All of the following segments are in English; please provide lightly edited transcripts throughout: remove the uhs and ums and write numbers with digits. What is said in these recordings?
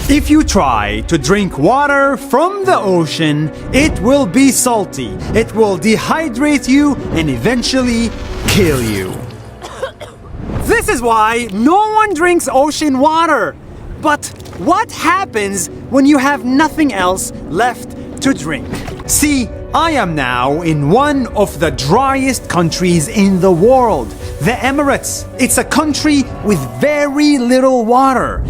If you try to drink water from the ocean, it will be salty. It will dehydrate you and eventually kill you. This is why no one drinks ocean water. But what happens when you have nothing else left to drink? See, I am now in one of the driest countries in the world, the Emirates. It's a country with very little water.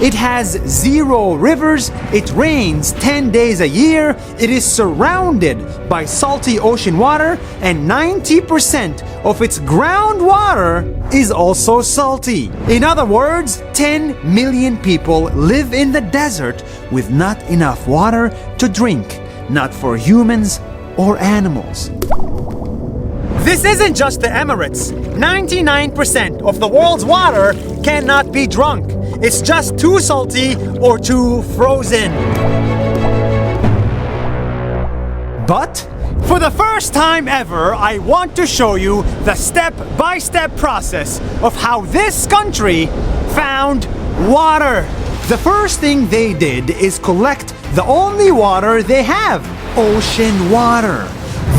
It has 0 rivers, it rains 10 days a year, it is surrounded by salty ocean water, and 90% of its groundwater is also salty. In other words, 10 million people live in the desert with not enough water to drink, not for humans or animals. This isn't just the Emirates. 99% of the world's water cannot be drunk. It's just too salty or too frozen. But for the first time ever, I want to show you the step-by-step process of how this country found water. The first thing they did is collect the only water they have, ocean water.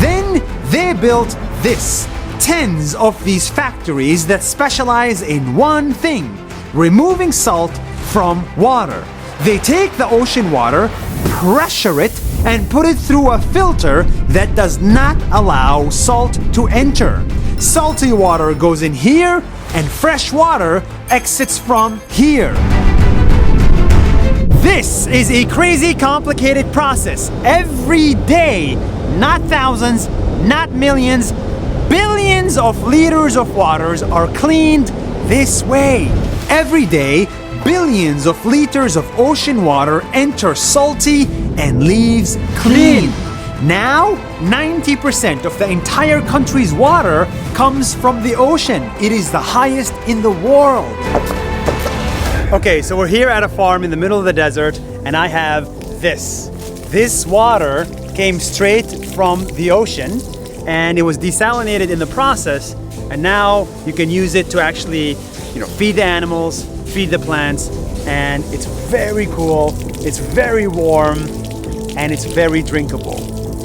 Then they built this. Tens of these factories that specialize in one thing, removing salt from water. They take the ocean water, pressure it, and put it through a filter that does not allow salt to enter. Salty water goes in here, and fresh water exits from here. This is a crazy complicated process. Every day, not thousands, not millions, billions of liters of waters are cleaned this way. Every day, billions of liters of ocean water enter salty and leaves clean. Now, 90% of the entire country's water comes from the ocean. It is the highest in the world. Okay, so we're here at a farm in the middle of the desert, and I have this. This water came straight from the ocean, and it was desalinated in the process, and now you can use it to actually, feed the animals, feed the plants, and it's very cool, it's very warm, and it's very drinkable.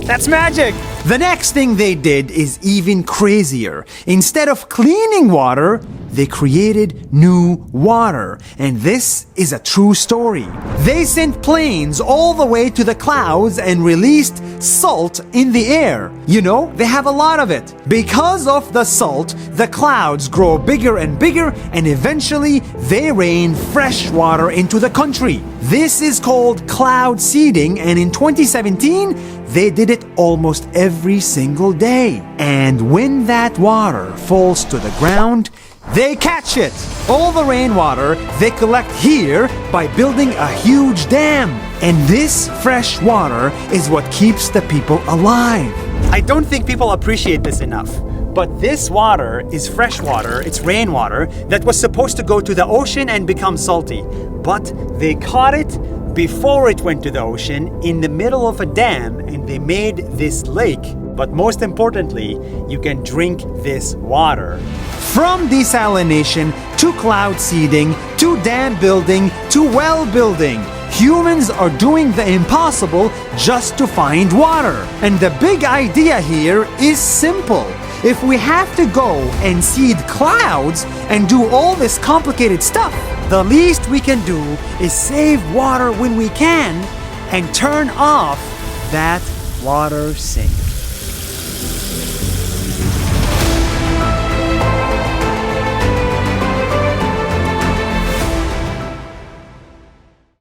That's magic! The next thing they did is even crazier. Instead of cleaning water, they created new water. And this is a true story. They sent planes all the way to the clouds and released salt in the air. They have a lot of it. Because of the salt, the clouds grow bigger and bigger, and eventually they rain fresh water into the country. This is called cloud seeding, and in 2017, they did it almost every single day. And when that water falls to the ground, they catch it. All the rainwater they collect here by building a huge dam. And this fresh water is what keeps the people alive. I don't think people appreciate this enough. But this water is fresh water, it's rainwater, that was supposed to go to the ocean and become salty. But they caught it before it went to the ocean in the middle of a dam, and they made this lake. But most importantly, you can drink this water. From desalination to cloud seeding to dam building to well building, humans are doing the impossible just to find water. And the big idea here is simple. If we have to go and seed clouds and do all this complicated stuff, the least we can do is save water when we can and turn off that water sink.